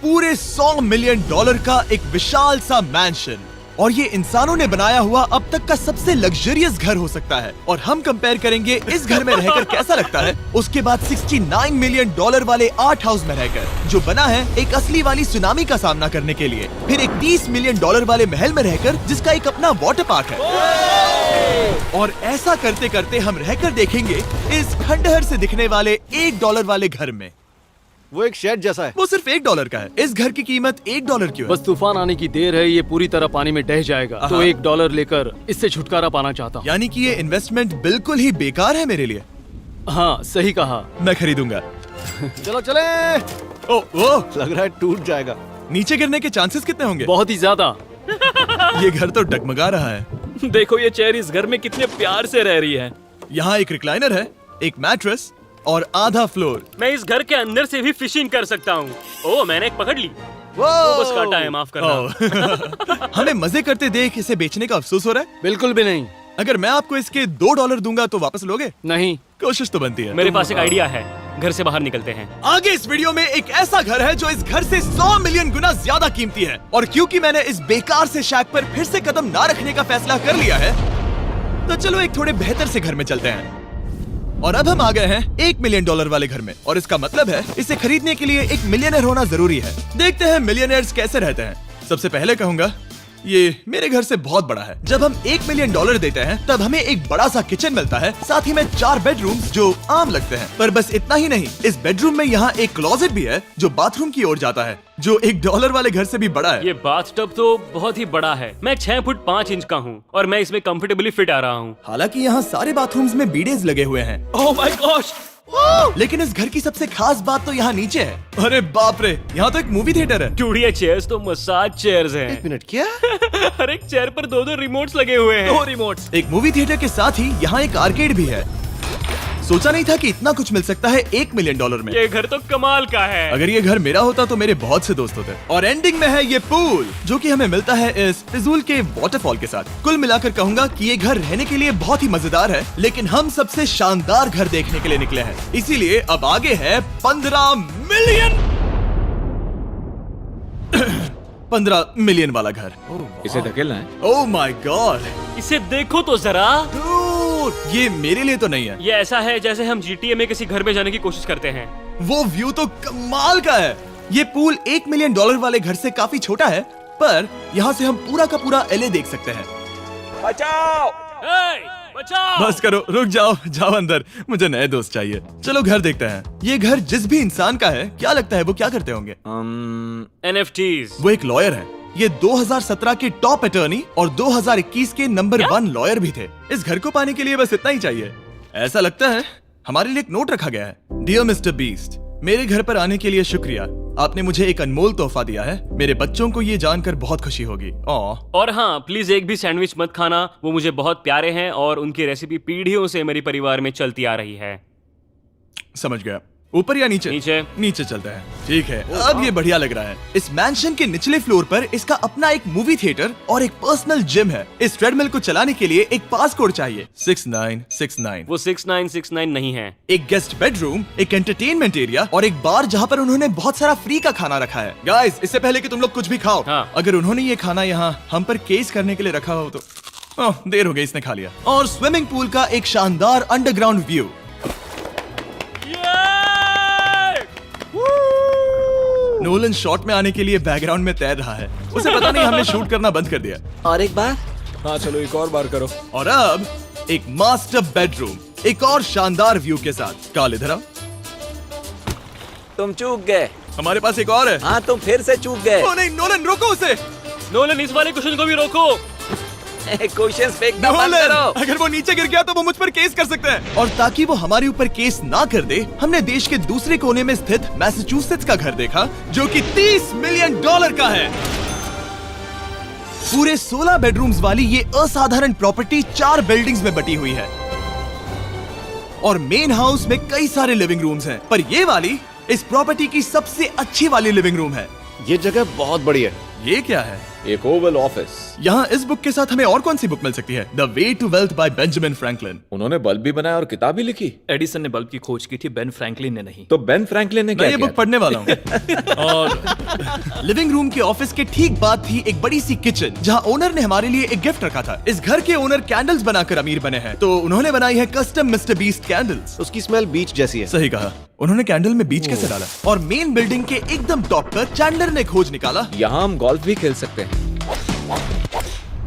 पूरे $100 मिलियन का एक विशाल सा मैंशन, और ये इंसानों ने बनाया हुआ अब तक का सबसे लग्जरियस घर हो सकता है। और हम कंपेयर करेंगे इस घर में रहकर कैसा लगता है उसके बाद $69 मिलियन वाले आर्ट हाउस में रहकर, जो बना है एक असली वाली सुनामी का सामना करने के लिए। फिर एक $30 मिलियन वाले महल में रहकर जिसका एक अपना वाटर पार्क है। और ऐसा करते करते हम रहकर देखेंगे इस खंडहर से दिखने वाले $1 वाले घर में। वो एक शेड जैसा है। वो सिर्फ $1 का है। इस घर की कीमत $1 क्यों है? बस तूफान आने की देर है, ये पूरी तरह पानी में ढह जाएगा, तो $1 लेकर इससे छुटकारा पाना चाहता हूँ। यानी कि ये इन्वेस्टमेंट बिल्कुल ही बेकार है मेरे लिए। हाँ सही कहा। मैं खरीदूंगा। चलो चले। ओ, लग रहा है टूट जाएगा। नीचे गिरने के चांसेस कितने होंगे? बहुत ही ज्यादा। ये घर तो डगमगा रहा है। देखो ये चेयर इस घर में कितने प्यार से रह रही है। यहाँ एक रिक्लाइनर है, एक मैट्रेस और आधा फ्लोर। मैं इस घर के अंदर से भी फिशिंग कर सकता हूँ। ओह मैंने एक पकड़ ली। वो बस काटा है, माफ करना। हमें मजे करते देख इसे बेचने का अफसोस हो रहा है? बिल्कुल भी नहीं। अगर मैं आपको इसके $2 दूंगा तो वापस लोगे? नहीं। कोशिश तो बनती है। मेरे पास एक आइडिया है, घर से बाहर निकलते हैं। आगे इस वीडियो में एक ऐसा घर है जो इस घर से 100 मिलियन गुना ज्यादा कीमती है। और क्योंकि मैंने इस बेकार से शैक पर फिर से कदम ना रखने का फैसला कर लिया है, तो चलो एक थोड़े बेहतर से घर में चलते हैं। और अब हम आ गए हैं $1 मिलियन वाले घर में, और इसका मतलब है इसे खरीदने के लिए एक मिलियनर होना जरूरी है। देखते हैं मिलियनर्स कैसे रहते हैं। सबसे पहले कहूंगा ये मेरे घर से बहुत बड़ा है। जब हम $1 मिलियन देते हैं तब हमें एक बड़ा सा किचन मिलता है, साथ ही में 4 बेडरूम्स जो आम लगते हैं। पर बस इतना ही नहीं, इस बेडरूम में यहाँ एक क्लोजेट भी है जो बाथरूम की ओर जाता है, जो $1 वाले घर से भी बड़ा है। ये बाथटब तो बहुत ही बड़ा है। मैं 6 फुट 5 इंच का हूँ और मैं इसमें कंफर्टेबली फिट आ रहा हूँ। हालांकि यहाँ सारे बाथरूम्स में बीडेज लगे हुए हैं। Oh my gosh! लेकिन इस घर की सबसे खास बात तो यहाँ नीचे है। अरे बाप रे, यहाँ तो एक मूवी थिएटर है। चूड़िया चेयर्स तो मसाज चेयर्स हैं। 1 मिनट क्या? हर एक चेयर पर 2-2 रिमोट्स लगे हुए हैं। 2 रिमोट्स। एक मूवी थिएटर के साथ ही यहाँ एक आर्केड भी है। सोचा नहीं था कि इतना कुछ मिल सकता है $1 मिलियन में। ये घर तो कमाल का है। अगर ये घर मेरा होता तो मेरे बहुत से दोस्त होते। और एंडिंग में है ये पूल, जो कि हमें मिलता है इस फिजूल के वाटरफॉल के साथ। कुल मिलाकर कहूंगा कि ये घर रहने के लिए बहुत ही मजेदार है, लेकिन हम सबसे शानदार घर देखने के लिए निकले हैं। इसीलिए अब आगे है 15 मिलियन वाला घर। इसे धकेलना है। ओह माय गॉड, इसे देखो तो जरा। ये मेरे लिए तो नहीं है। ये ऐसा है जैसे हम GTA में किसी घर में जाने की कोशिश करते हैं। वो व्यू तो कमाल का है। ये पूल $1 मिलियन वाले घर से काफी छोटा है, पर यहाँ से हम पूरा का पूरा LA देख सकते हैं। बचाओ! बचाओ! बस करो, रुक जाओ, जाओ अंदर, मुझे नए दोस्त चाहिए। चलो घर देखते हैं। ये घर जिस भी इंसान का है, क्या लगता है वो क्या करते होंगे? NFTs। वो एक लॉयर है। ये 2017 के टॉप अटर्नी और 2021 के नंबर 1 लॉयर भी थे। इस घर को पाने के लिए बस इतना ही चाहिए। ऐसा लगता है हमारे लिए एक नोट रखा गया है। डियर मिस्टर बीस्ट, मेरे घर पर आने के लिए शुक्रिया। आपने मुझे एक अनमोल तोहफा दिया है। मेरे बच्चों को ये जानकर बहुत खुशी होगी। और हाँ, प्लीज एक भी सैंडविच मत खाना, वो मुझे बहुत प्यारे हैं और उनकी रेसिपी पीढ़ियों से मेरे परिवार में चलती आ रही है। समझ गया। ऊपर या नीचे? नीचे चलते हैं। ठीक है, अब ये बढ़िया लग रहा है। इस मैंशन के निचले फ्लोर पर इसका अपना एक मूवी थिएटर और एक पर्सनल जिम है। इस ट्रेडमिल को चलाने के लिए एक पास कोड चाहिए, 6969। वो 6969 नहीं है। एक गेस्ट बेडरूम, एक एंटरटेनमेंट एरिया और एक बार जहाँ पर उन्होंने बहुत सारा फ्री का खाना रखा है। गाइस, इससे पहले कि तुम लोग कुछ भी खाओ, अगर उन्होंने ये खाना यहाँ हम पर केस करने के लिए रखा हो तो देर हो गई, इसने खा लिया। और स्विमिंग पूल का एक शानदार अंडरग्राउंड व्यू। नोलन शॉट में आने के लिए बैकग्राउंड में तैर रहा है। उसे पता नहीं हमने शूट करना बंद कर दिया। और एक बार? हाँ चलो एक और बार करो। और अब एक मास्टर बेडरूम, एक और शानदार व्यू के साथ। काल इधर आओ। तुम चूक गए। हमारे पास एक और है। हाँ तुम फिर से चूक गए। ओ नहीं, नोलन रोको उसे। नोलन, इस वाले क्वेश्चन को भी रोको। क्वेश्चंस फेंकना बंद करो। अगर वो नीचे गिर गया तो वो मुझ पर केस कर सकते हैं। और ताकि वो हमारे ऊपर केस ना कर दे, हमने देश के दूसरे कोने में स्थित मैसाचुसेट्स का घर देखा, जो कि $30 मिलियन का है। पूरे 16 बेडरूम्स वाली ये असाधारण प्रॉपर्टी 4 बिल्डिंग्स में बटी हुई है और मेन हाउस में कई सारे लिविंग रूम्स हैं, पर ये वाली इस प्रॉपर्टी की सबसे अच्छी वाली लिविंग रूम है। ये जगह बहुत बड़ी है। ये क्या है? एक ओवल ऑफिस। यहाँ इस बुक के साथ हमें और कौन सी बुक मिल सकती है? The way to wealth by Benjamin Franklin. उन्होंने बल्ब भी बनाया और किताब भी लिखी। एडिसन ने बल्ब की खोज की थी, बेन फ्रैंकलिन ने नहीं। तो बेन फ्रैंकलिन ने मैं क्या ये किया बुक पढ़ने वाला हूँ। और लिविंग रूम के ऑफिस के ठीक बाद थी एक बड़ी सी किचन, जहाँ ओनर ने हमारे लिए एक गिफ्ट रखा था। इस घर के ओनर कैंडल्स बनाकर अमीर बने हैं, तो उन्होंने बनाई है कस्टम मिस्टर बीस्ट कैंडल्स। उसकी स्मेल बीच जैसी है। सही कहा। उन्होंने कैंडल में बीच कैसे डाला? और मेन बिल्डिंग के एकदम टॉप पर चैंडलर ने खोज निकाला। यहाँ हम गोल्फ भी खेल सकते हैं।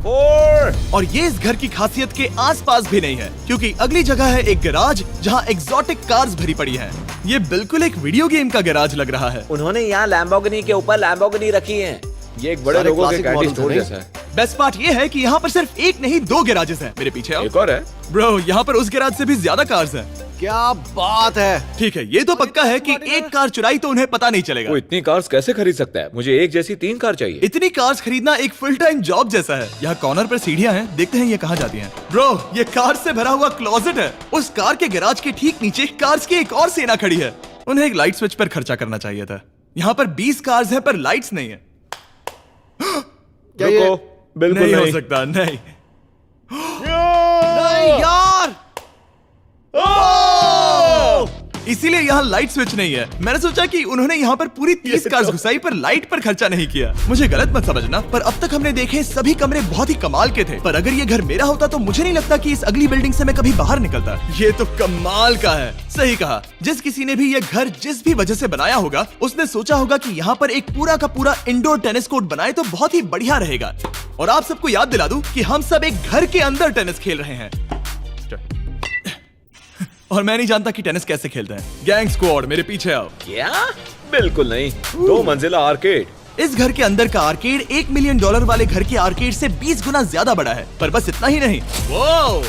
4। और ये इस घर की खासियत के आसपास भी नहीं है, क्योंकि अगली जगह है एक गैराज जहाँ एग्जॉटिक कार्स भरी पड़ी हैं। ये बिल्कुल एक वीडियो गेम का गैराज लग रहा है। उन्होंने यहाँ लैम्बोर्गिनी के ऊपर लैम्बोर्गिनी रखी है। ये एक बड़े सारे लोगों के classic कैंडी models स्टोर हैं, जैसा है। बेस्ट पार्ट ये है कि यहाँ पर सिर्फ एक नहीं 2 गैराजेस हैं। मेरे पीछे आओ। एक और है। ब्रो, यहाँ पर उस गैराज से भी ज्यादा कार्स हैं। क्या बात है। ठीक है, ये तो पक्का है कि एक कार चुराई तो उन्हें पता नहीं चलेगा। वो इतनी कार्स कैसे खरीद सकता है? मुझे एक जैसी 3 कार चाहिए। इतनी कार्स खरीदना एक फुल टाइम जॉब जैसा है। यहाँ कॉर्नर पर सीढ़ियाँ हैं, देखते हैं ये कहाँ जाती हैं। ब्रो, ये कार से भरा हुआ क्लोजेट है। उस कार के गैराज के ठीक नीचे कार्स की एक और सेना खड़ी है। उन्हें एक लाइट स्विच पर खर्चा करना चाहिए था। यहाँ पर 20 कार्स हैं पर लाइट्स नहीं है। क्या ये रुको, बिल्कुल नहीं हो नहीं। सकता, नहीं। नहीं यार। इसीलिए यहाँ लाइट स्विच नहीं है। मैंने सोचा कि उन्होंने यहाँ पर पूरी 30 कार्स घुसाई पर लाइट पर खर्चा नहीं किया। मुझे गलत मत समझना, पर अब तक हमने देखे सभी कमरे बहुत ही कमाल के थे। पर अगर ये घर मेरा होता तो मुझे नहीं लगता कि इस अगली बिल्डिंग से मैं कभी बाहर निकलता। ये तो कमाल का है। सही कहा। जिस किसी ने भी ये घर जिस भी वजह से बनाया होगा, उसने सोचा होगा कि यहाँ पर एक पूरा का पूरा इंडोर टेनिस कोर्ट बनाए तो बहुत ही बढ़िया रहेगा। और आप सबको याद दिला दूं कि हम सब एक घर के अंदर टेनिस खेल रहे हैं। और मैं नहीं जानता कि टेनिस कैसे खेलते हैं। गैंग स्क्वाड, मेरे पीछे आओ। क्या? बिल्कुल नहीं। 2 मंजिला आर्केड। इस घर के अंदर का आर्केड $1 मिलियन वाले घर के आर्केड से 20 गुना ज्यादा बड़ा है। पर बस इतना ही नहीं। वाओ!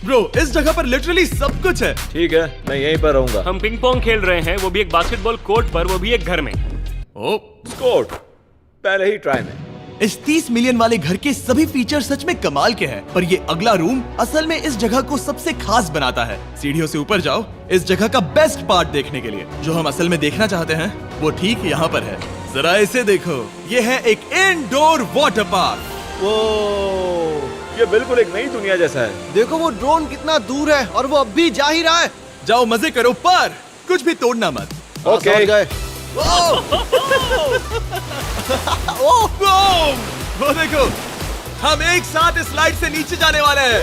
ब्रो, इस जगह पर लिटरली सब कुछ है। ठीक है, मैं यहीं पर रहूंगा। हम पिंग पोंग खेल रहे हैं, वो भी एक बास्केटबॉल कोर्ट पर, वो भी एक घर में। ओ, स्कोट पहले ही ट्राई में। इस 30 मिलियन वाले घर के सभी फीचर सच में कमाल के हैं, पर ये अगला रूम असल में इस जगह को सबसे खास बनाता है। सीढ़ियों से ऊपर जाओ इस जगह का बेस्ट पार्ट देखने के लिए। जो हम असल में देखना चाहते हैं वो ठीक यहाँ पर है। जरा इसे देखो, ये है एक इंडोर वाटर पार्क। वो ये बिल्कुल एक नई दुनिया जैसा है। देखो वो ड्रोन कितना दूर है और वो अब भी जा ही रहा है। जाओ मजे करो, पर कुछ भी तोड़ना मत। ओके। समझ गए। वो देखो, हम एक साथ इस स्लाइड से नीचे जाने वाले हैं।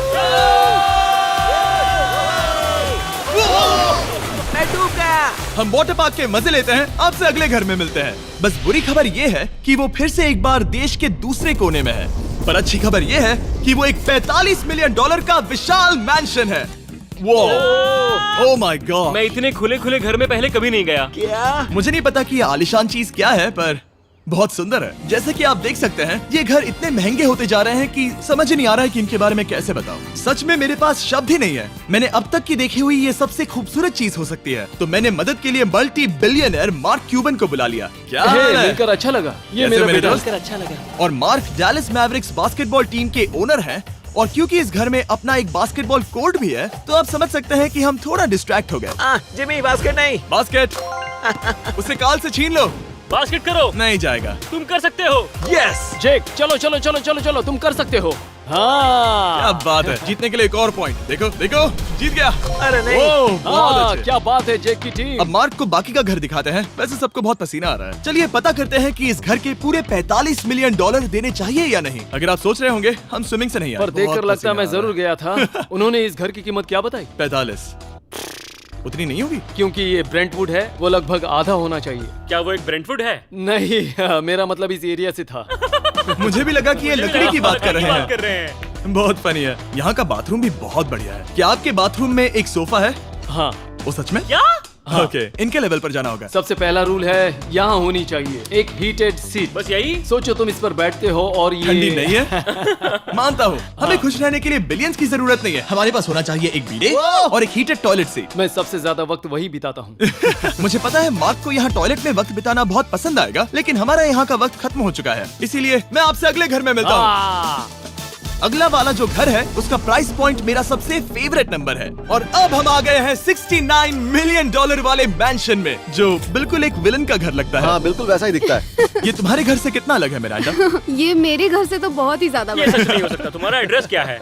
मैं डूब गया। हम वाटर पार्क के मजे लेते हैं। आपसे अगले घर में मिलते हैं। बस बुरी खबर ये है कि वो फिर से एक बार देश के दूसरे कोने में है। पर अच्छी खबर ये है कि वो एक $45 मिलियन का विशाल मैंशन है। Oh my God! मैं इतने खुले खुले घर में पहले कभी नहीं गया। क्या? मुझे नहीं पता कि ये आलीशान चीज क्या है, पर बहुत सुंदर है। जैसे कि आप देख सकते हैं, ये घर इतने महंगे होते जा रहे हैं कि समझ ही नहीं आ रहा है कि इनके बारे में कैसे बताऊं। सच में मेरे पास शब्द ही नहीं है। मैंने अब तक की देखी हुई ये सबसे खूबसूरत चीज हो सकती है। तो मैंने मदद के लिए मल्टी बिलियनर मार्क क्यूबन को बुला लिया। क्या हे, हाल है? मिलकर अच्छा लगा। ये कैसे मेरा मेरे बेटा। दोस्त? अच्छा लगा। और mark Dallas Mavericks basketball team के ओनर हैं। और क्योंकि इस घर में अपना एक बास्केटबॉल कोर्ट भी है, तो आप समझ सकते हैं कि हम थोड़ा डिस्ट्रैक्ट हो गए। जिमी, बास्केट नहीं। बास्केट उसे काल से छीन लो। बास्केट करो, नहीं जाएगा। तुम कर सकते हो। यस! जेक, चलो चलो चलो चलो चलो, तुम कर सकते हो। हाँ, क्या बात है। जीतने के लिए एक और पॉइंट। देखो देखो, जीत गया। अरे नहीं। ओह, बहुत हाँ, अच्छे। क्या बात है जेक की टीम। अब मार्क को बाकी का घर दिखाते हैं। वैसे सबको बहुत पसीना आ रहा है। चलिए पता करते हैं कि इस घर के पूरे $45 मिलियन देने चाहिए या नहीं। अगर आप सोच रहे होंगे हम स्विमिंग से नहीं आए, पर देखकर बहुत लगता है मैं पसीना आ जरूर गया था। उन्होंने इस घर की कीमत क्या बताई? रहा है। 45 उतनी नहीं होगी। क्योंकि ये ब्रेंटवुड है, वो लगभग आधा होना चाहिए। क्या वो एक ब्रेंटफुड है? नहीं, मेरा मतलब इस एरिया से था। मुझे भी लगा कि ये लकड़ी की बात कर रहे हैं। कर रहे हैं। बहुत फनी है। यहाँ का बाथरूम भी बहुत बढ़िया है। क्या आपके बाथरूम में एक सोफा है? हाँ, वो सच में? क्या? ओके, इनके लेवल पर जाना होगा। सबसे पहला रूल है यहाँ होनी चाहिए एक हीटेड सीट। बस यही? सोचो तुम इस पर बैठते हो और ये ठंडी नहीं है। मानता हूँ, हमें खुश रहने के लिए बिलियंस की जरूरत नहीं है। हमारे पास होना चाहिए एक बीडे और एक हीटेड टॉयलेट सीट। मैं सबसे ज्यादा वक्त वही बिताता हूँ। मुझे पता है मार्क को यहाँ टॉयलेट में वक्त बिताना बहुत पसंद आएगा, लेकिन हमारा यहाँ का वक्त खत्म हो चुका है। इसीलिए मैं आपसे अगले घर में मिलता हूँ। अगला वाला जो घर है उसका प्राइस पॉइंट मेरा सबसे फेवरेट नंबर है। और अब हम आ गए हैं $69 मिलियन वाले मैंशन में, जो बिल्कुल एक विलन का घर लगता है। हाँ बिल्कुल वैसा ही दिखता है। ये तुम्हारे घर से कितना अलग है मिरांडा? ये मेरे घर से तो बहुत ही ज्यादा ये बड़ा सच नहीं हो सकता। तुम्हारा एड्रेस क्या है?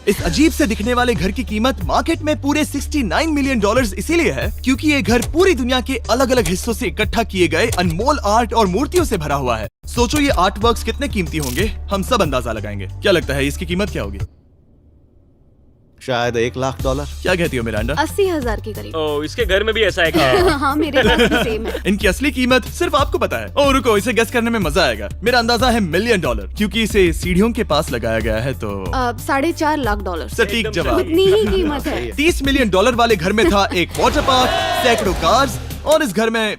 इस अजीब से दिखने वाले घर की कीमत मार्केट में पूरे $69 मिलियन इसीलिए है क्योंकि ये घर पूरी दुनिया के अलग अलग हिस्सों से इकट्ठा किए गए अनमोल आर्ट और मूर्तियों से भरा हुआ है। सोचो ये आर्ट वर्क्स कितने कीमती होंगे, हम सब अंदाजा लगाएंगे। क्या लगता है इसकी कीमत क्या होगी? शायद $1 लाख। क्या कहती हो मिरांडा? 80,000 के करीब। ओ, इसके घर में भी ऐसा है क्या? हाँ मेरे घर भी सेम है। इनकी असली कीमत सिर्फ आपको पता है। ओ रुको, इसे गेस करने में मजा आएगा। मेरा अंदाजा है $1 मिलियन क्योंकि इसे सीढ़ियों के पास लगाया गया है। तो $4.5 लाख। सटीक जवाब। उतनी ही कीमत है। $30 मिलियन वाले घर में था एक वाटर पार्क, सैकड़ों कार्स और इस घर में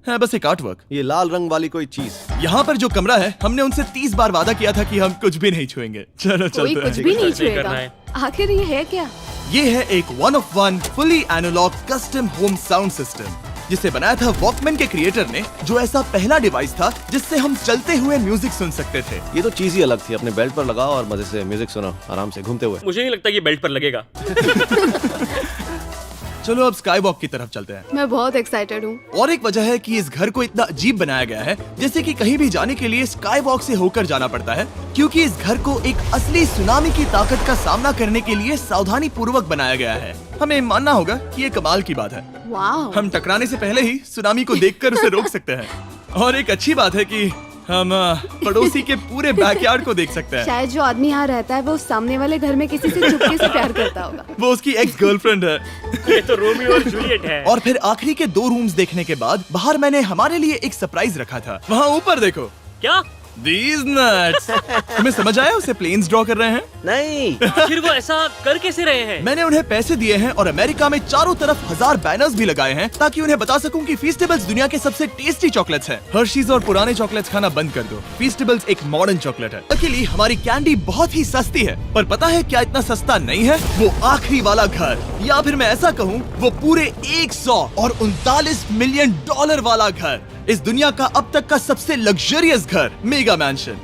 है बस एक आर्ट वर्क। ये लाल रंग वाली कोई चीज। यहाँ पर जो कमरा है, हमने उनसे 30 बार वादा किया था कि हम कुछ भी नहीं छुएंगे। चलो कोई चलते कुछ हैं। भी नहीं नहीं करना छुएगा। है। आखिर ये है क्या? ये है एक 1 of 1 fully analogue custom home sound system जिसे बनाया था वॉकमैन के क्रिएटर ने, जो ऐसा पहला डिवाइस था जिससे हम चलते हुए म्यूजिक सुन सकते थे। ये तो चीज ही अलग थी। अपने बेल्ट पर लगाओ और मजे से म्यूजिक सुनो आराम से घूमते हुए। मुझे नहीं लगता ये बेल्ट पर लगेगा। चलो अब स्काई वॉक की तरफ चलते हैं। मैं बहुत एक्साइटेड हूँ। और एक वजह है कि इस घर को इतना अजीब बनाया गया है, जैसे कि कहीं भी जाने के लिए स्काई वॉक से होकर जाना पड़ता है, क्योंकि इस घर को एक असली सुनामी की ताकत का सामना करने के लिए सावधानी पूर्वक बनाया गया है। हमें मानना होगा कि ये कमाल की बात है। वाह। हम टकराने से पहले ही सुनामी को देखकर उसे रोक सकते हैं। और एक अच्छी बात है कि हम पड़ोसी के पूरे बैकयार्ड को देख सकते हैं। शायद जो आदमी यहाँ रहता है वो उस सामने वाले घर में किसी से चुपके से प्यार करता होगा। वो उसकी एक्स गर्लफ्रेंड है। ये तो रोमियो और जूलियट है। और फिर आखिरी के 2 रूम्स देखने के बाद बाहर मैंने हमारे लिए एक सरप्राइज रखा था। वहाँ ऊपर देखो। क्या? These nuts! तुम्हें समझ आया उसे प्लेन्स ड्रॉ कर रहे हैं? नहीं। आखिर वो ऐसा कर कैसे रहे हैं? मैंने उन्हें पैसे दिए हैं और अमेरिका में चारों तरफ 1000 बैनर्स भी लगाए हैं ताकि उन्हें बता सकूं कि फीस्टेबल्स दुनिया के सबसे टेस्टी चॉकलेट्स हैं। हर्शीज और पुराने चॉकलेट्स खाना बंद कर दो। फीस्टेबल्स एक मॉडर्न चॉकलेट है। अकेली हमारी कैंडी बहुत ही सस्ती है, पर पता है क्या इतना सस्ता नहीं है? वो आखिरी वाला घर, या फिर मैं ऐसा कहूँ वो पूरे 139 मिलियन वाला घर। इस दुनिया का अब तक का सबसे लग्जरियस घर, मेगा मैंशन।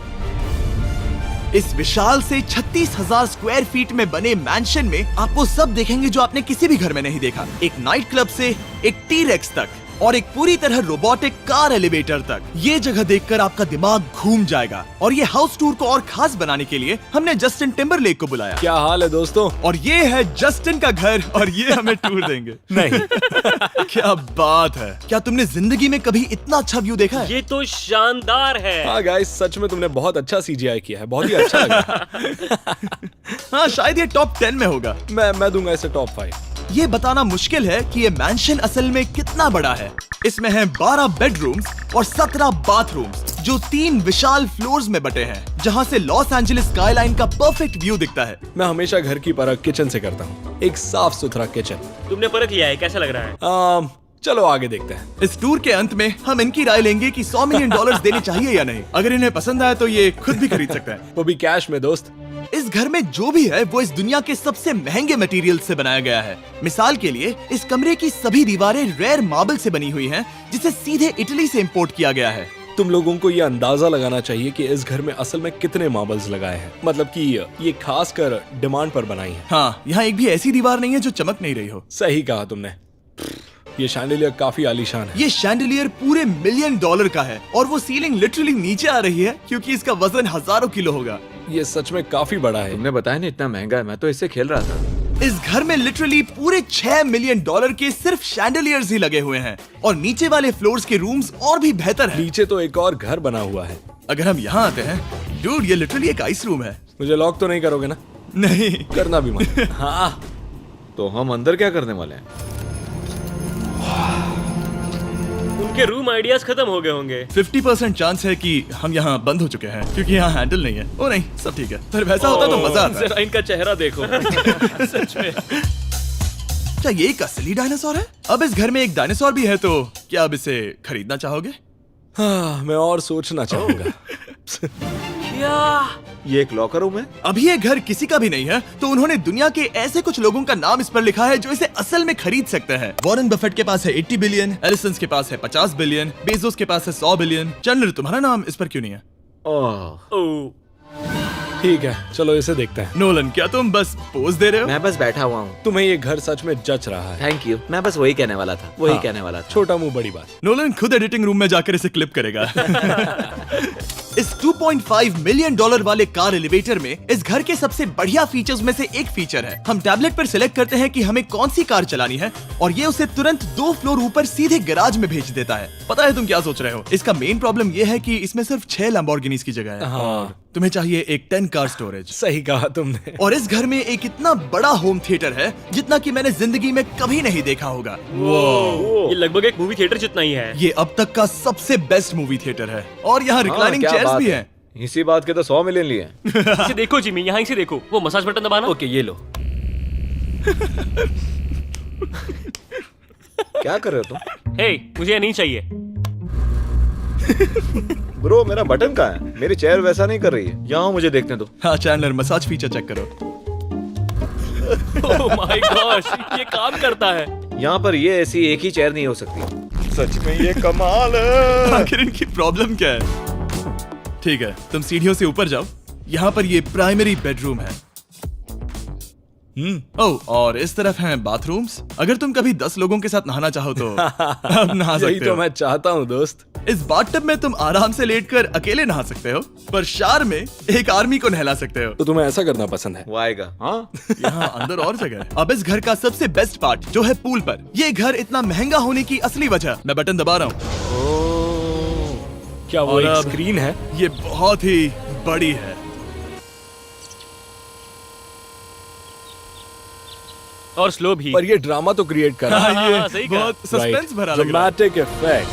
इस विशाल से 36,000 स्क्वायर फीट में बने मैंशन में आप वो सब देखेंगे जो आपने किसी भी घर में नहीं देखा। एक नाइट क्लब से एक टी-रेक्स तक और एक पूरी तरह रोबोटिक कार एलिवेटर तक। ये जगह देखकर आपका दिमाग घूम जाएगा। और ये हाउस टूर को और खास बनाने के लिए हमने जस्टिन टिम्बरलेक को बुलाया। क्या हाल है दोस्तों? और ये है जस्टिन का घर और ये हमें टूर देंगे। नहीं। क्या बात है! क्या तुमने जिंदगी में कभी इतना अच्छा व्यू देखा है? ये तो शानदार है। हाँ गाइस, सच में तुमने बहुत अच्छा CGI किया है। बहुत ही अच्छा लगा। हाँ शायद ये टॉप 10 में होगा। मैं दूंगा इसे टॉप 5। ये बताना मुश्किल है कि ये मैंशन असल में कितना बड़ा है। इसमें हैं 12 बेडरूम्स और 17 बाथरूम्स, जो 3 विशाल फ्लोर्स में बटे हैं, जहां से लॉस एंजलिस स्काईलाइन का परफेक्ट व्यू दिखता है। मैं हमेशा घर की परख किचन से करता हूँ। एक साफ सुथरा किचन। तुमने परख लिया है, कैसा लग रहा है? चलो आगे देखते हैं। इस टूर के अंत में हम इनकी राय लेंगे कि $100 मिलियन देने चाहिए या नहीं। अगर इन्हें पसंद आए तो ये खुद भी खरीद सकते हैं। वो भी कैश में दोस्त। इस घर में जो भी है वो इस दुनिया के सबसे महंगे मटेरियल से बनाया गया है। मिसाल के लिए इस कमरे की सभी दीवारें रेयर मार्बल से बनी हुई हैं, जिसे सीधे इटली से इंपोर्ट किया गया है। तुम लोगों को ये अंदाजा लगाना चाहिए कि इस घर में असल में कितने मार्बल्स लगाए हैं। मतलब कि ये खास कर डिमांड पर बनाई है। हाँ, यहाँ एक भी ऐसी दीवार नहीं है जो चमक नहीं रही हो। सही कहा तुमने। ये शैंडिलियर काफी आलीशान है। ये शैंडिलियर पूरे $1 मिलियन का है और वो सीलिंग लिटरली नीचे आ रही है क्योंकि इसका वजन हजारों किलो होगा। ये सच में काफी बड़ा है। तुमने बताया ना इतना महंगा है, मैं तो इससे खेल रहा था। इस घर में लिटरली पूरे $6 मिलियन के सिर्फ शैंडिलियर्स ही लगे हुए हैं और नीचे वाले फ्लोर्स के रूम्स और भी बेहतर हैं। नीचे तो एक और घर बना हुआ है। अगर हम यहाँ आते हैं, डूड, ये लिटरली एक आइस रूम है। मुझे लॉक तो नहीं करोगे ना? नहीं करना भी मत। हाँ, तो हम अंदर क्या करने वाले हैं? उनके रूम आइडियाज खत्म हो गए होंगे। 50% चांस है कि हम यहाँ बंद हो चुके हैं क्योंकि यहाँ हैंडल नहीं है। ओ नहीं, सब ठीक है। पर वैसा होता तो मजा आता। जरा इनका चेहरा देखो। सच में। क्या ये एक असली डायनासोर है? अब इस घर में एक डायनासोर भी है, तो क्या अब इसे खरीदना चाहोगे? हाँ, मैं और सोचना चाहूंगा। क्या? ये एक लॉकर रूम है? अभी ये घर किसी का भी नहीं है, तो उन्होंने दुनिया के ऐसे कुछ लोगों का नाम इस पर लिखा है जो इसे असल में खरीद सकते हैं। वॉरेन बफेट के पास है 80 बिलियन, एलिसन के पास है 50 बिलियन, बेजोस के पास है 100 बिलियन। चंद्र, तुम्हारा नाम इस पर क्यों नहीं है? ओह, ओह, ठीक है, चलो इसे देखते हैं। नोलन, क्या तुम बस पोज दे रहे हो? मैं बस बैठा हुआ हूँ। तुम्हें ये घर सच में जच रहा है। Thank you. मैं बस वही कहने वाला था, वही हाँ, कहने वाला था। छोटा मुंह बड़ी बात। नोलन खुद एडिटिंग रूम में जाकर इसे क्लिप करेगा। इस 2.5 मिलियन डॉलर वाले कार एलिवेटर में इस घर के सबसे बढ़िया फीचर्स में से एक फीचर है। हम टैबलेट पर सिलेक्ट करते हैं कि हमें कौन सी कार चलानी है और ये उसे तुरंत 2 फ्लोर ऊपर सीधे गैराज में भेज देता है। पता है तुम क्या सोच रहे हो? इसका मेन प्रॉब्लम ये है कि इसमें सिर्फ 6 लैम्बोर्गिनीज की जगह है। हाँ, तुम्हें चाहिए एक 10 कार स्टोरेज। सही कहा तुमने। और इस घर में एक इतना बड़ा होम थिएटर है जितना कि मैंने जिंदगी में कभी नहीं देखा होगा। ये लगभग एक मूवी थिएटर जितना ही है। ये अब तक का सबसे बेस्ट मूवी थिएटर है और यहाँ रिक्लाइनिंग क्या चेयर्स बात भी है। हैं। इसी बात के तो 100 मिलियन लिए हैं। इसे देखो जिमी, यहाँ इसे देखो, वो मसाज बटन दबाना। ओके, ये लो। क्या कर रहे हो तुम? हे, मुझे ये नहीं चाहिए। ब्रो, मेरा बटन कहाँ है? मेरी चेयर वैसा नहीं कर रही है। यहाँ मुझे देखने दो। हाँ चैंडलर, मसाज फीचर चेक करो। ओह माय गॉश, ये काम करता है। यहाँ पर ये ऐसी एक ही चेयर नहीं हो सकती। सच में ये कमाल है। आखिर इनकी प्रॉब्लम क्या है? ठीक है, तुम सीढ़ियों से ऊपर जाओ। यहाँ पर ये प्राइमरी बेडरूम है। ओह, और इस तरफ हैं बाथरूम्स। अगर तुम कभी 10 लोगों के साथ नहाना चाहो तो अब नहा यही सकते तो हो। मैं चाहता हूँ दोस्त। इस बाथटब में तुम आराम से लेटकर अकेले नहा सकते हो, पर शार में एक आर्मी को नहला सकते हो। तो तुम्हें ऐसा करना पसंद है? वो आएगा। हाँ, यहाँ अंदर और जगह है। अब इस घर का सबसे बेस्ट पार्ट जो है पूल पर। ये घर इतना महंगा होने की असली वजह, मैं बटन दबा रहा हूँ। क्या वो और एक अब- स्क्रीन है? ये बहुत ही बड़ी है। और स्लो भी। पर ये ड्रामा तो क्रिएट कर रहा है। हाँ, ये हाँ, सही कहा। बहुत सस्पेंस भरा लग रहा है। Dramatic effect.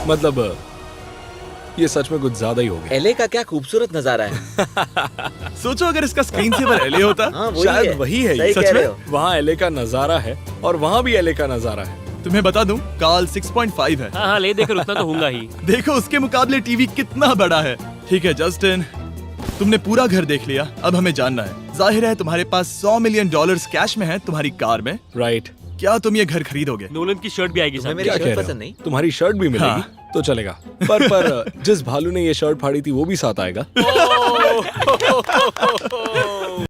मतलब ये सच में कुछ ज्यादा ही हो गया। एले का क्या खूबसूरत नजारा है। सोचो अगर इसका स्क्रीन सेवर एलए होता। हाँ, वही शायद है। वही है ये। सही सच कह रहे में? हो। वहाँ एले का नजारा है और वहाँ भी एले का नजारा है। तुम्हें बता दूं, काल 6.5 है। हाँ हाँ, ले देकर उतना तो होगा ही। देखो उसके मुकाबले टीवी कितना बड़ा है। ठीक है जस्टिन, तुमने पूरा घर देख लिया। अब हमें जानना है, जाहिर है तुम्हारे पास 100 मिलियन डॉलर्स कैश में है तुम्हारी कार में। राइट। क्या तुम ये घर खरीदोगे? नोलन की शर्ट भी आएगी तुम्हें साथ। मेरी क्या शर्ट कह रहे पसंद हो? नहीं? तुम्हारी शर्ट भी मिलेगी हाँ। तो चलेगा। पर जिस भालू ने ये शर्ट फाड़ी थी वो भी साथ आएगा।